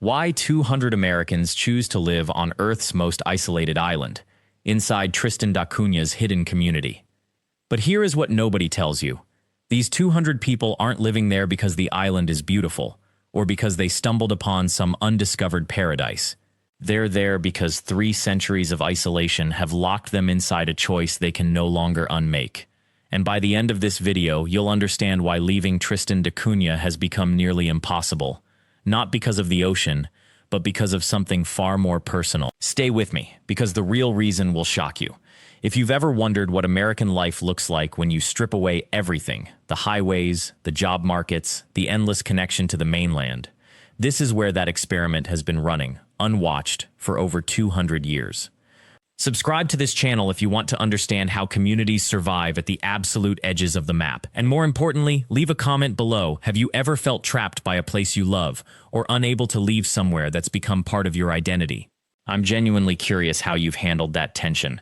Why 200 Americans choose to live on Earth's most isolated island, inside Tristan da Cunha's hidden community. But here is what nobody tells you. These 200 people aren't living there because the island is beautiful, or because they stumbled upon some undiscovered paradise. They're there because 3 centuries of isolation have locked them inside a choice they can no longer unmake. And by the end of this video, you'll understand why leaving Tristan da Cunha has become nearly impossible. Not because of the ocean, but because of something far more personal. Stay with me, because the real reason will shock you. If you've ever wondered what American life looks like when you strip away everything, the highways, the job markets, the endless connection to the mainland, this is where that experiment has been running, unwatched, for over 200 years. Subscribe to this channel if you want to understand how communities survive at the absolute edges of the map. And more importantly, leave a comment below. Have you ever felt trapped by a place you love, or unable to leave somewhere that's become part of your identity? I'm genuinely curious how you've handled that tension.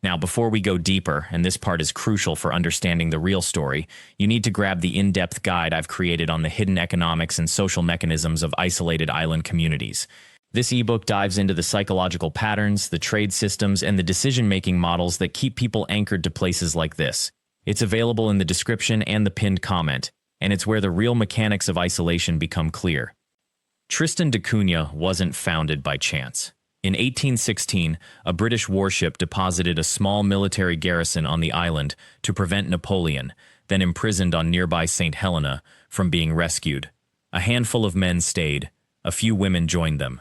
Now, before we go deeper, and this part is crucial for understanding the real story, you need to grab the in-depth guide I've created on the hidden economics and social mechanisms of isolated island communities. This ebook dives into the psychological patterns, the trade systems, and the decision-making models that keep people anchored to places like this. It's available in the description and the pinned comment, and it's where the real mechanics of isolation become clear. Tristan da Cunha wasn't founded by chance. In 1816, a British warship deposited a small military garrison on the island to prevent Napoleon, then imprisoned on nearby St. Helena, from being rescued. A handful of men stayed. A few women joined them.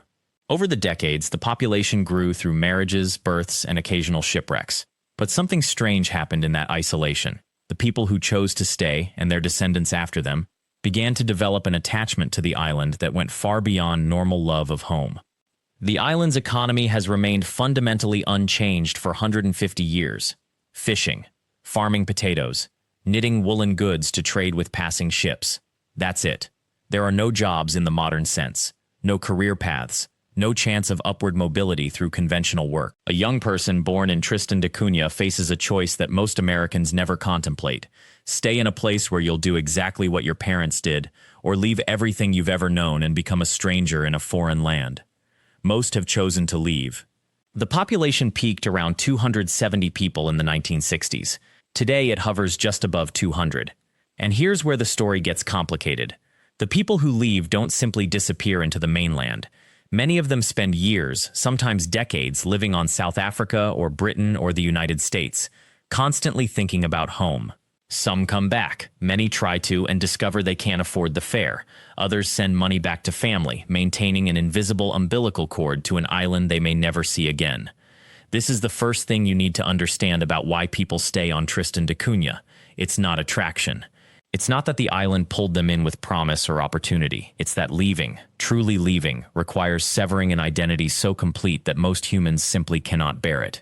Over the decades, the population grew through marriages, births, and occasional shipwrecks. But something strange happened in that isolation. The people who chose to stay, and their descendants after them, began to develop an attachment to the island that went far beyond normal love of home. The island's economy has remained fundamentally unchanged for 150 years. Fishing, farming potatoes, knitting woolen goods to trade with passing ships. That's it. There are no jobs in the modern sense, no career paths, no chance of upward mobility through conventional work. A young person born in Tristan da Cunha faces a choice that most Americans never contemplate. Stay in a place where you'll do exactly what your parents did, or leave everything you've ever known and become a stranger in a foreign land. Most have chosen to leave. The population peaked around 270 people in the 1960s. Today it hovers just above 200. And here's where the story gets complicated. The people who leave don't simply disappear into the mainland. Many of them spend years, sometimes decades, living on South Africa or Britain or the United States, constantly thinking about home. Some come back. Many try to and discover they can't afford the fare. Others send money back to family, maintaining an invisible umbilical cord to an island they may never see again. This is the first thing you need to understand about why people stay on Tristan da Cunha. It's not attraction. It's not that the island pulled them in with promise or opportunity. It's that leaving, truly leaving, requires severing an identity so complete that most humans simply cannot bear it.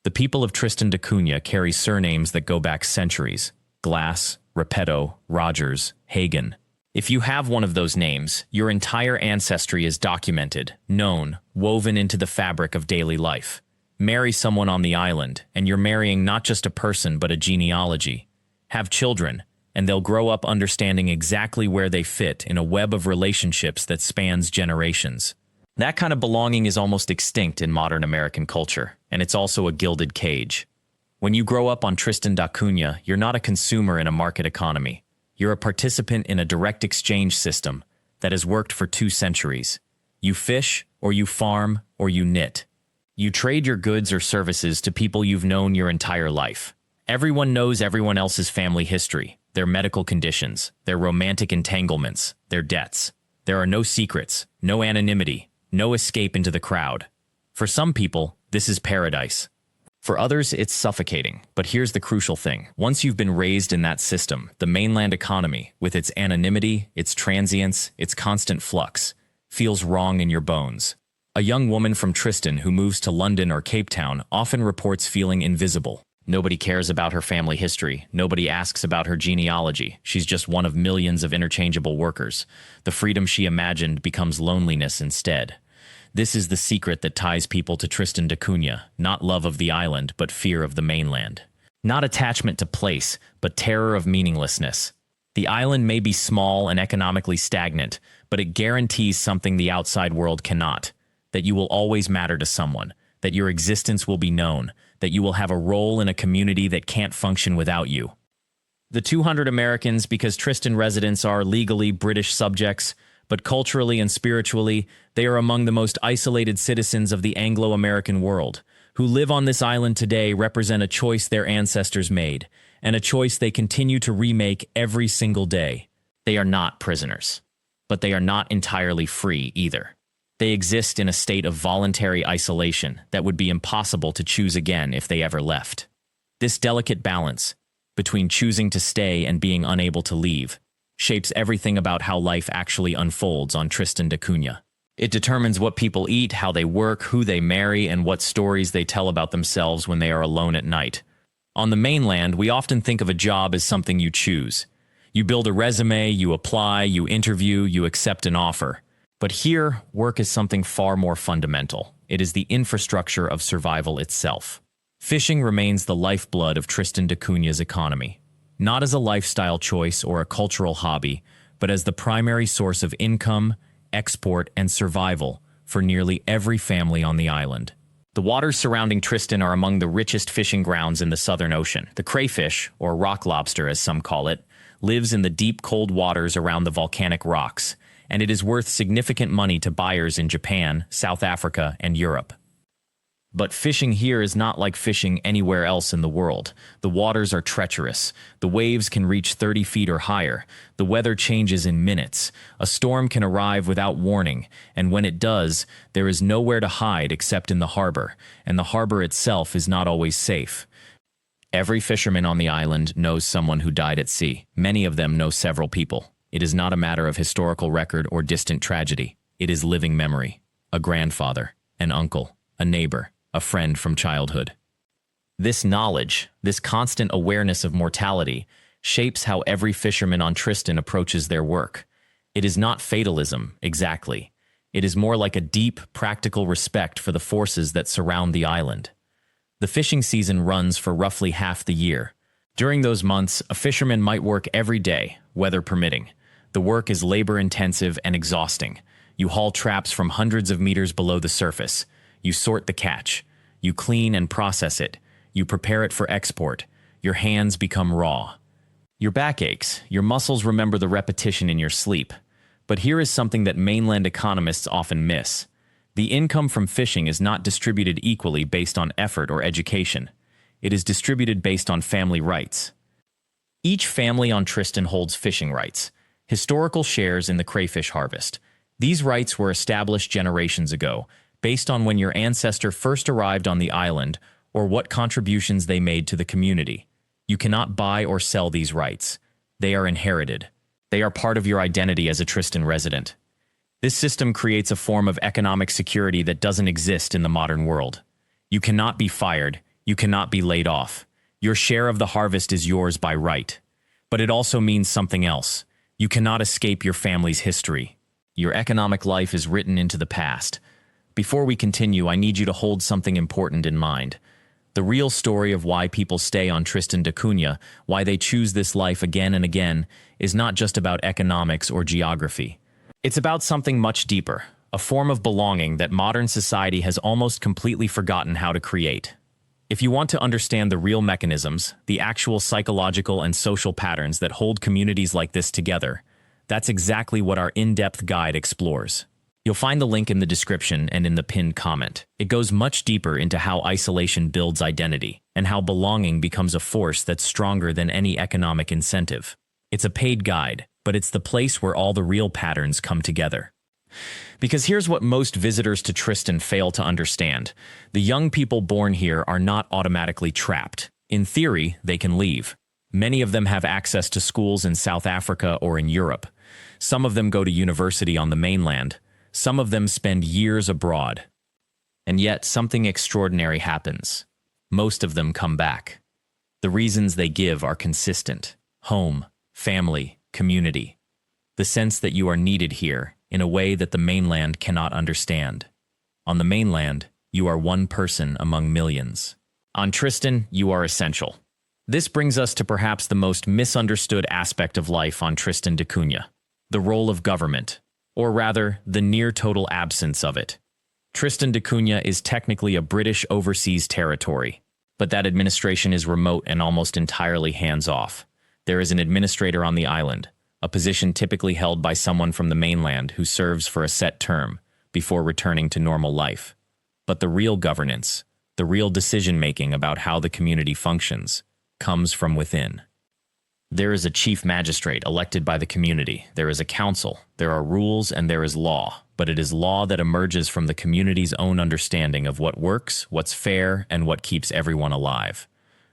The people of Tristan da Cunha carry surnames that go back centuries: Glass, Repetto, Rogers, Hagen. If you have one of those names, your entire ancestry is documented, known, woven into the fabric of daily life. Marry someone on the island, and you're marrying not just a person but a genealogy. Have children, and they'll grow up understanding exactly where they fit in a web of relationships that spans generations. That kind of belonging is almost extinct in modern American culture, and it's also a gilded cage. When you grow up on Tristan da Cunha, you're not a consumer in a market economy. You're a participant in a direct exchange system that has worked for 2 centuries. You fish, or you farm, or you knit. You trade your goods or services to people you've known your entire life. Everyone knows everyone else's family history, their medical conditions, their romantic entanglements, their debts. There are no secrets, no anonymity, no escape into the crowd. For some people, this is paradise. For others, it's suffocating. But here's the crucial thing. Once you've been raised in that system, the mainland economy, with its anonymity, its transience, its constant flux, feels wrong in your bones. A young woman from Tristan who moves to London or Cape Town often reports feeling invisible. Nobody cares about her family history. Nobody asks about her genealogy. She's just one of millions of interchangeable workers. The freedom she imagined becomes loneliness instead. This is the secret that ties people to Tristan da Cunha, not love of the island, but fear of the mainland. Not attachment to place, but terror of meaninglessness. The island may be small and economically stagnant, but it guarantees something the outside world cannot: that you will always matter to someone, that your existence will be known, that you will have a role in a community that can't function without you. The 200 Americans, because Tristan residents are legally British subjects, but culturally and spiritually, they are among the most isolated citizens of the Anglo-American world, who live on this island today, represent a choice their ancestors made, and a choice they continue to remake every single day. They are not prisoners, but they are not entirely free either. They exist in a state of voluntary isolation that would be impossible to choose again if they ever left. This delicate balance between choosing to stay and being unable to leave shapes everything about how life actually unfolds on Tristan da Cunha. It determines what people eat, how they work, who they marry, and what stories they tell about themselves when they are alone at night. On the mainland, we often think of a job as something you choose. You build a resume, you apply, you interview, you accept an offer. But here, work is something far more fundamental. It is the infrastructure of survival itself. Fishing remains the lifeblood of Tristan da Cunha's economy, not as a lifestyle choice or a cultural hobby, but as the primary source of income, export, and survival for nearly every family on the island. The waters surrounding Tristan are among the richest fishing grounds in the Southern Ocean. The crayfish, or rock lobster as some call it, lives in the deep cold waters around the volcanic rocks, and it is worth significant money to buyers in Japan, South Africa, and Europe. But fishing here is not like fishing anywhere else in the world. The waters are treacherous. The waves can reach 30 feet or higher. The weather changes in minutes. A storm can arrive without warning, and when it does, there is nowhere to hide except in the harbor, and the harbor itself is not always safe. Every fisherman on the island knows someone who died at sea. Many of them know several people. It is not a matter of historical record or distant tragedy. It is living memory. A grandfather, an uncle, a neighbor, a friend from childhood. This knowledge, this constant awareness of mortality, shapes how every fisherman on Tristan approaches their work. It is not fatalism, exactly. It is more like a deep, practical respect for the forces that surround the island. The fishing season runs for roughly half the year. During those months, a fisherman might work every day, weather permitting. The work is labor-intensive and exhausting. You haul traps from hundreds of meters below the surface. You sort the catch. You clean and process it. You prepare it for export. Your hands become raw. Your back aches. Your muscles remember the repetition in your sleep. But here is something that mainland economists often miss. The income from fishing is not distributed equally based on effort or education. It is distributed based on family rights. Each family on Tristan holds fishing rights, historical shares in the crayfish harvest. These rights were established generations ago, based on when your ancestor first arrived on the island or what contributions they made to the community. You cannot buy or sell these rights. They are inherited. They are part of your identity as a Tristan resident. This system creates a form of economic security that doesn't exist in the modern world. You cannot be fired. You cannot be laid off. Your share of the harvest is yours by right. But it also means something else. You cannot escape your family's history. Your economic life is written into the past. Before we continue, I need you to hold something important in mind. The real story of why people stay on Tristan da Cunha, why they choose this life again and again, is not just about economics or geography. It's about something much deeper, a form of belonging that modern society has almost completely forgotten how to create. If you want to understand the real mechanisms, the actual psychological and social patterns that hold communities like this together, that's exactly what our in-depth guide explores. You'll find the link in the description and in the pinned comment. It goes much deeper into how isolation builds identity and how belonging becomes a force that's stronger than any economic incentive. It's a paid guide, but it's the place where all the real patterns come together. Because here's what most visitors to Tristan fail to understand. The young people born here are not automatically trapped. In theory, they can leave. Many of them have access to schools in South Africa or in Europe. Some of them go to university on the mainland. Some of them spend years abroad. And yet, something extraordinary happens. Most of them come back. The reasons they give are consistent: home, family, community. The sense that you are needed here in a way that the mainland cannot understand. On the mainland, you are one person among millions. On Tristan, you are essential. This brings us to perhaps the most misunderstood aspect of life on Tristan da Cunha: the role of government. or rather, the near-total absence of it. Tristan da Cunha is technically a British overseas territory, but that administration is remote and almost entirely hands-off. There is an administrator on the island, a position typically held by someone from the mainland who serves for a set term before returning to normal life. But the real governance, the real decision-making about how the community functions, comes from within. There is a chief magistrate elected by the community. There is a council. There are rules and there is law. But it is law that emerges from the community's own understanding of what works, what's fair, and what keeps everyone alive.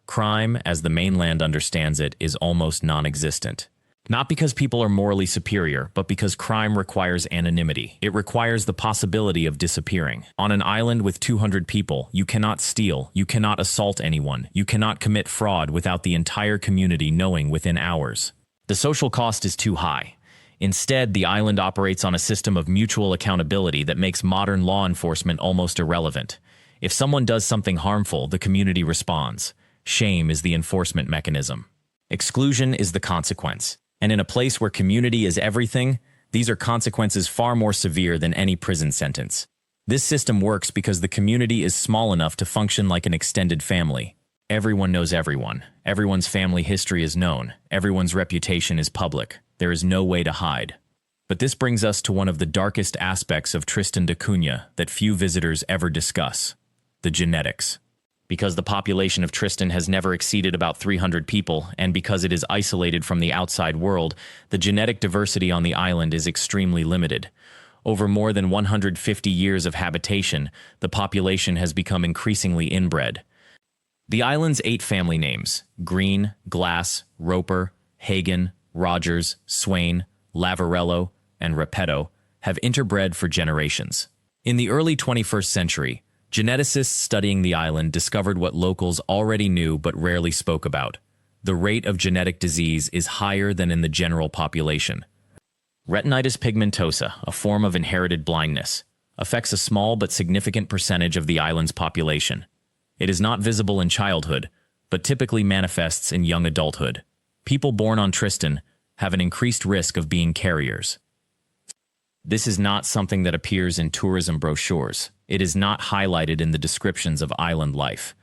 Crime, as the mainland understands it, is almost non-existent. Not because people are morally superior, but because crime requires anonymity. It requires the possibility of disappearing. On an island with 200 people, you cannot steal, you cannot assault anyone, you cannot commit fraud without the entire community knowing within hours. The social cost is too high. Instead, the island operates on a system of mutual accountability that makes modern law enforcement almost irrelevant. If someone does something harmful, the community responds. Shame is the enforcement mechanism. Exclusion is the consequence. And in a place where community is everything, these are consequences far more severe than any prison sentence. This system works because the community is small enough to function like an extended family. Everyone knows everyone. Everyone's family history is known. Everyone's reputation is public. There is no way to hide. But this brings us to one of the darkest aspects of Tristan da Cunha that few visitors ever discuss: the genetics. Because the population of Tristan has never exceeded about 300 people, and because it is isolated from the outside world, the genetic diversity on the island is extremely limited. Over more than 150 years of habitation, the population has become increasingly inbred. The island's 8 family names, Green, Glass, Roper, Hagen, Rogers, Swain, Lavarello, and Repetto, have interbred for generations. In the early 21st century, geneticists studying the island discovered what locals already knew but rarely spoke about. The rate of genetic disease is higher than in the general population. Retinitis pigmentosa, a form of inherited blindness, affects a small but significant percentage of the island's population. It is not visible in childhood, but typically manifests in young adulthood. People born on Tristan have an increased risk of being carriers. This is not something that appears in tourism brochures. It is not highlighted in the descriptions of island life,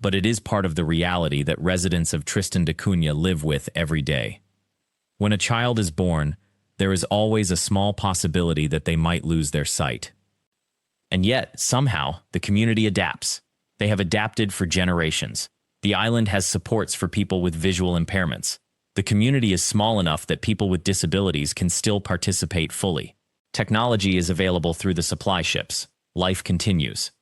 but it is part of the reality that residents of Tristan da Cunha live with every day. When a child is born, there is always a small possibility that they might lose their sight. And yet, somehow, the community adapts. They have adapted for generations. The island has supports for people with visual impairments. The community is small enough that people with disabilities can still participate fully. Technology is available through the supply ships. Life continues.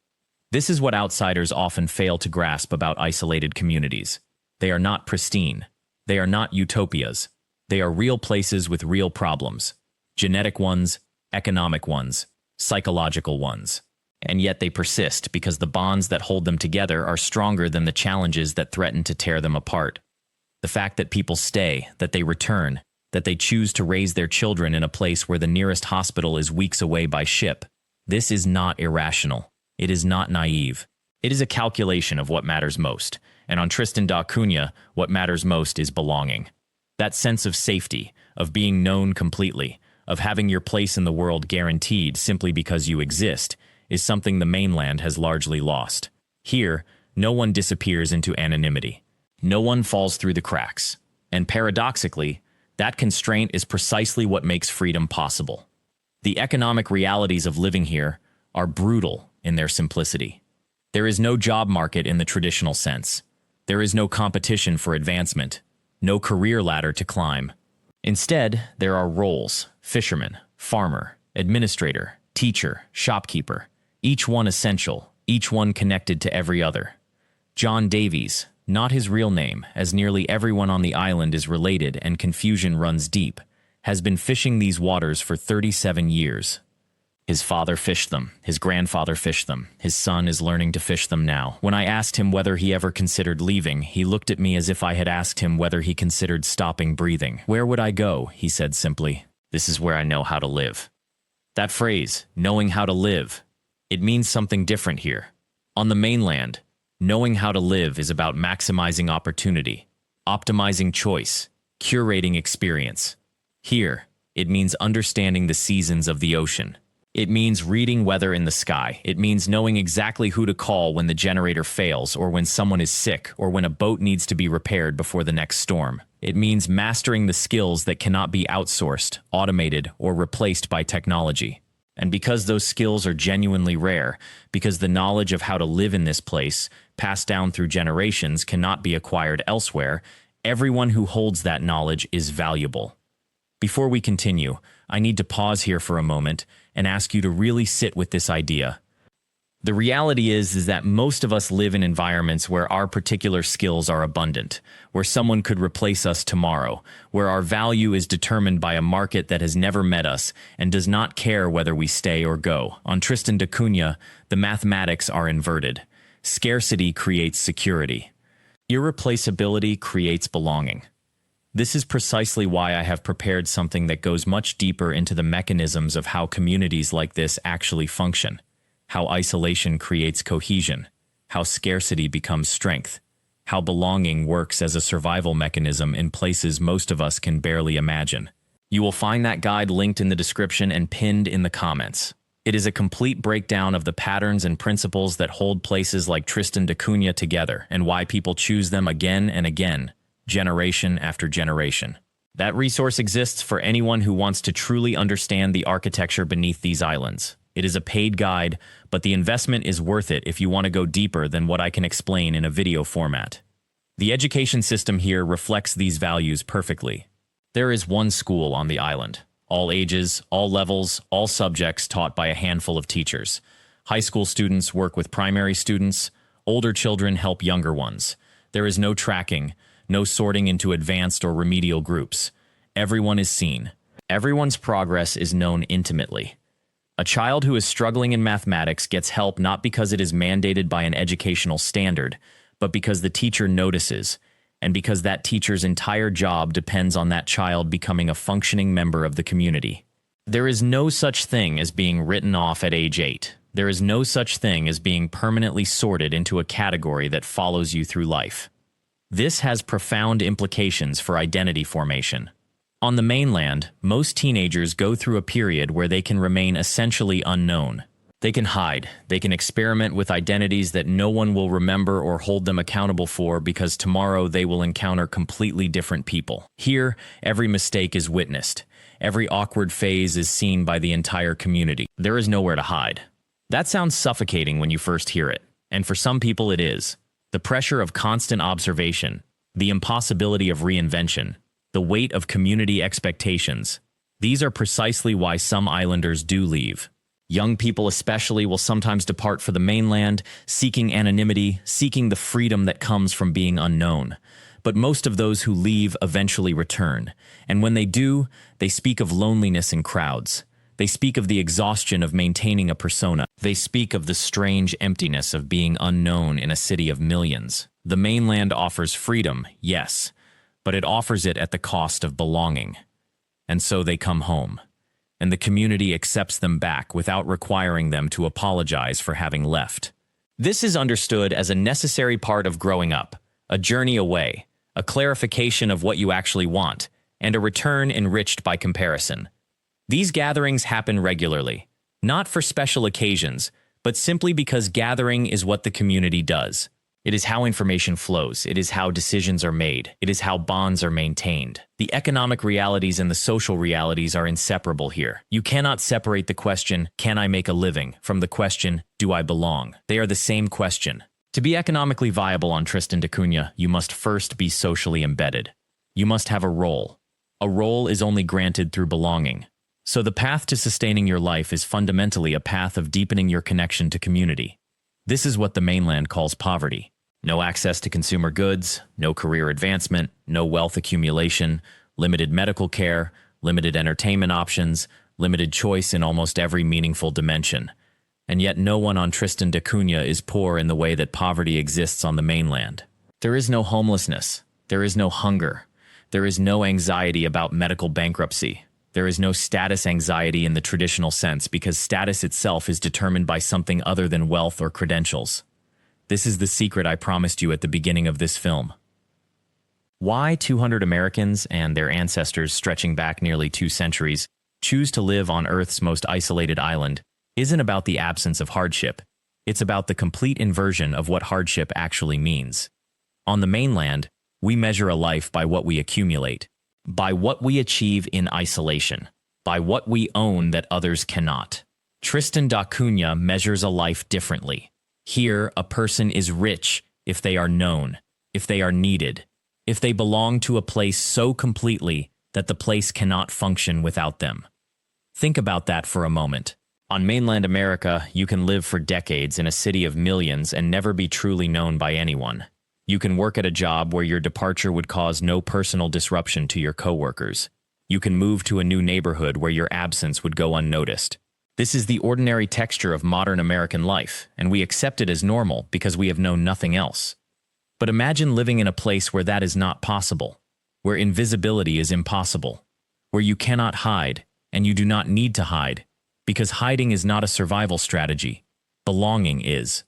This is what outsiders often fail to grasp about isolated communities. They are not pristine. They are not utopias. They are real places with real problems. Genetic ones, economic ones, psychological ones. And yet they persist because the bonds that hold them together are stronger than the challenges that threaten to tear them apart. The fact that people stay, that they return, that they choose to raise their children in a place where the nearest hospital is weeks away by ship, this is not irrational. It is not naive. It is a calculation of what matters most. And on Tristan da Cunha, what matters most is belonging. That sense of safety, of being known completely, of having your place in the world guaranteed simply because you exist, is something the mainland has largely lost. Here, no one disappears into anonymity. No one falls through the cracks. And paradoxically, that constraint is precisely what makes freedom possible. The economic realities of living here are brutal in their simplicity. There is no job market in the traditional sense. There is no competition for advancement, no career ladder to climb. Instead, there are roles: fisherman, farmer, administrator, teacher, shopkeeper, each one essential, each one connected to every other. John Davies, not his real name, as nearly everyone on the island is related and confusion runs deep, has been fishing these waters for 37 years. His father fished them, his grandfather fished them, his son is learning to fish them now. When I asked him whether he ever considered leaving, he looked at me as if I had asked him whether he considered stopping breathing. "Where would I go?" he said simply. "This is where I know how to live." That phrase, knowing how to live, it means something different here. On the mainland, knowing how to live is about maximizing opportunity, optimizing choice, curating experience. Here, It means understanding the seasons of the ocean. It means reading weather in the sky. It means knowing exactly who to call when the generator fails, or when someone is sick, or when a boat needs to be repaired before the next storm. It means mastering the skills that cannot be outsourced, automated, or replaced by technology. And because those skills are genuinely rare, because the knowledge of how to live in this place, passed down through generations, cannot be acquired elsewhere, everyone who holds that knowledge is valuable. Before we continue, I need to pause here for a moment and ask you to really sit with this idea. The reality is that most of us live in environments where our particular skills are abundant, where someone could replace us tomorrow, where our value is determined by a market that has never met us and does not care whether we stay or go. On Tristan da Cunha, the mathematics are inverted. Scarcity creates security. Irreplaceability creates belonging. This is precisely why I have prepared something that goes much deeper into the mechanisms of how communities like this actually function, how isolation creates cohesion, how scarcity becomes strength, how belonging works as a survival mechanism in places most of us can barely imagine. You will find that guide linked in the description and pinned in the comments. It is a complete breakdown of the patterns and principles that hold places like Tristan da Cunha together and why people choose them again and again, generation after generation. That resource exists for anyone who wants to truly understand the architecture beneath these islands. It is a paid guide, but the investment is worth it if you want to go deeper than what I can explain in a video format. The education system here reflects these values perfectly. There is one school on the island. All ages, all levels, all subjects taught by a handful of teachers. High school students work with primary students. Older children help younger ones. There is no tracking, no sorting into advanced or remedial groups. Everyone is seen. Everyone's progress is known intimately. A child who is struggling in mathematics gets help not because it is mandated by an educational standard, but because the teacher notices, and because that teacher's entire job depends on that child becoming a functioning member of the community. There is no such thing as being written off at age 8. There is no such thing as being permanently sorted into a category that follows you through life. This has profound implications for identity formation. On the mainland, most teenagers go through a period where they can remain essentially unknown. They can hide, they can experiment with identities that no one will remember or hold them accountable for because tomorrow they will encounter completely different people. Here, every mistake is witnessed. Every awkward phase is seen by the entire community. There is nowhere to hide. That sounds suffocating when you first hear it, and for some people it is. The pressure of constant observation, the impossibility of reinvention, the weight of community expectations. These are precisely why some islanders do leave. Young people especially will sometimes depart for the mainland, seeking anonymity, seeking the freedom that comes from being unknown. But most of those who leave eventually return, and when they do, they speak of loneliness in crowds. They speak of the exhaustion of maintaining a persona. They speak of the strange emptiness of being unknown in a city of millions. The mainland offers freedom, yes, but it offers it at the cost of belonging. And so they come home, and the community accepts them back without requiring them to apologize for having left. This is understood as a necessary part of growing up, a journey away, a clarification of what you actually want, and a return enriched by comparison. These gatherings happen regularly, not for special occasions, but simply because gathering is what the community does. It is how information flows. It is how decisions are made. It is how bonds are maintained. The economic realities and the social realities are inseparable here. You cannot separate the question, can I make a living, from the question, do I belong? They are the same question. To be economically viable on Tristan da Cunha, you must first be socially embedded. You must have a role. A role is only granted through belonging. So the path to sustaining your life is fundamentally a path of deepening your connection to community. This is what the mainland calls poverty. No access to consumer goods, no career advancement, no wealth accumulation, limited medical care, limited entertainment options, limited choice in almost every meaningful dimension. And yet no one on Tristan da Cunha is poor in the way that poverty exists on the mainland. There is no homelessness. There is no hunger. There is no anxiety about medical bankruptcy. There is no status anxiety in the traditional sense because status itself is determined by something other than wealth or credentials. This is the secret I promised you at the beginning of this film. Why 200 Americans and their ancestors stretching back nearly 2 centuries choose to live on Earth's most isolated island isn't about the absence of hardship. It's about the complete inversion of what hardship actually means. On the mainland, we measure a life by what we accumulate, by what we achieve in isolation, by what we own that others cannot. Tristan da Cunha measures a life differently. Here, a person is rich if they are known, if they are needed, if they belong to a place so completely that the place cannot function without them. Think about that for a moment. On mainland America, you can live for decades in a city of millions and never be truly known by anyone. You can work at a job where your departure would cause no personal disruption to your coworkers. You can move to a new neighborhood where your absence would go unnoticed. This is the ordinary texture of modern American life, and we accept it as normal because we have known nothing else. But imagine living in a place where that is not possible, where invisibility is impossible, where you cannot hide, and you do not need to hide, because hiding is not a survival strategy. Belonging is.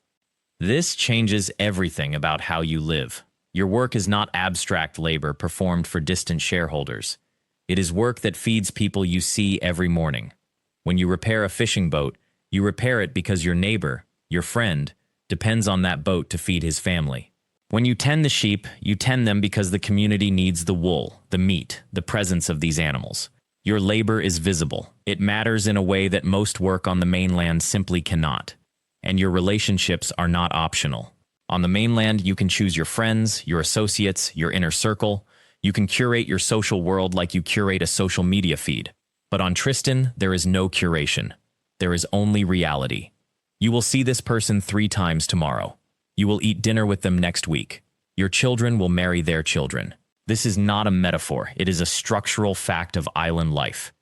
This changes everything about how you live. Your work is not abstract labor performed for distant shareholders. It is work that feeds people you see every morning. When you repair a fishing boat, you repair it because your neighbor, your friend, depends on that boat to feed his family. When you tend the sheep, you tend them because the community needs the wool, the meat, the presence of these animals. Your labor is visible. It matters in a way that most work on the mainland simply cannot. And your relationships are not optional. On the mainland, you can choose your friends, your associates, your inner circle. You can curate your social world like you curate a social media feed. But on Tristan, there is no curation. There is only reality. You will see this person 3 times tomorrow. You will eat dinner with them next week. Your children will marry their children. This is not a metaphor. It is a structural fact of island life.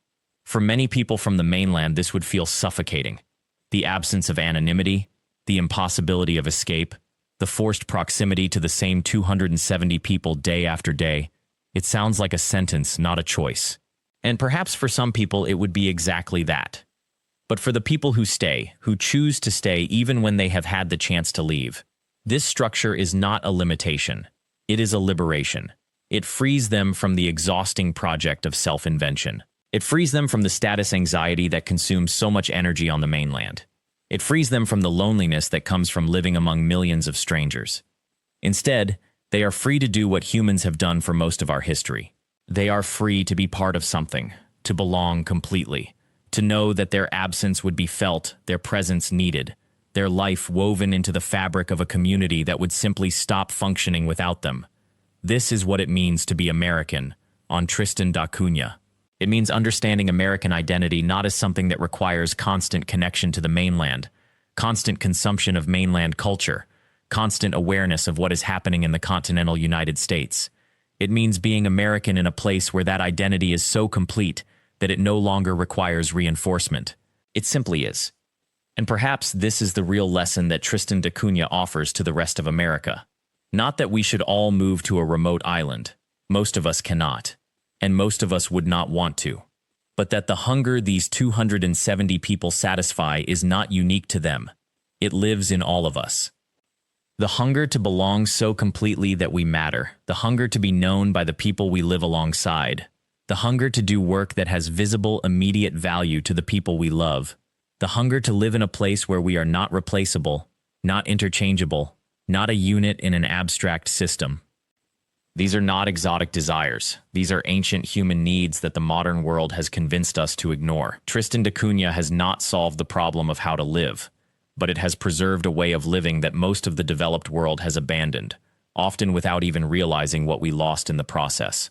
For many people from the mainland, this would feel suffocating. The absence of anonymity, the impossibility of escape, the forced proximity to the same 270 people day after day. It sounds like a sentence, not a choice. And perhaps for some people it would be exactly that. But for the people who stay, who choose to stay even when they have had the chance to leave, this structure is not a limitation. It is a liberation. It frees them from the exhausting project of self-invention. It frees them from the status anxiety that consumes so much energy on the mainland. It frees them from the loneliness that comes from living among millions of strangers. Instead, they are free to do what humans have done for most of our history. They are free to be part of something, to belong completely, to know that their absence would be felt, their presence needed, their life woven into the fabric of a community that would simply stop functioning without them. This is what it means to be American, on Tristan da Cunha. It means understanding American identity not as something that requires constant connection to the mainland, constant consumption of mainland culture, constant awareness of what is happening in the continental United States. It means being American in a place where that identity is so complete that it no longer requires reinforcement. It simply is. And perhaps this is the real lesson that Tristan da Cunha offers to the rest of America. Not that we should all move to a remote island. Most of us cannot. And most of us would not want to. But that the hunger these 270 people satisfy is not unique to them. It lives in all of us. The hunger to belong so completely that we matter. The hunger to be known by the people we live alongside. The hunger to do work that has visible, immediate value to the people we love. The hunger to live in a place where we are not replaceable, not interchangeable, not a unit in an abstract system. These are not exotic desires. These are ancient human needs that the modern world has convinced us to ignore. Tristan da Cunha has not solved the problem of how to live, but it has preserved a way of living that most of the developed world has abandoned, often without even realizing what we lost in the process.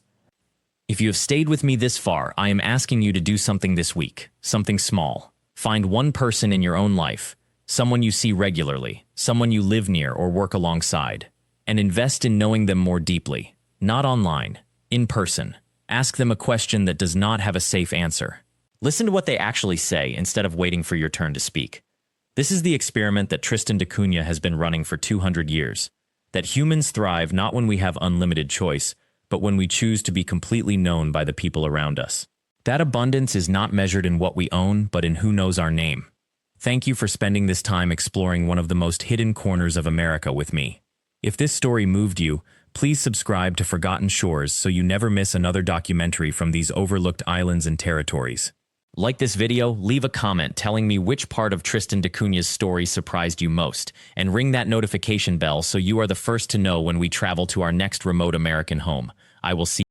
If you have stayed with me this far, I am asking you to do something this week, something small. Find one person in your own life, someone you see regularly, someone you live near or work alongside, and invest in knowing them more deeply. Not online, in person. Ask them a question that does not have a safe answer. Listen to what they actually say instead of waiting for your turn to speak. This is the experiment that Tristan da Cunha has been running for 200 years. That humans thrive not when we have unlimited choice, but when we choose to be completely known by the people around us. That abundance is not measured in what we own, but in who knows our name. Thank you for spending this time exploring one of the most hidden corners of America with me. If this story moved you, Please subscribe to Forgotten Shores so you never miss another documentary from these overlooked islands and territories. Like this video, leave a comment telling me which part of Tristan da Cunha's story surprised you most, and ring that notification bell so you are the first to know when we travel to our next remote American home. I will see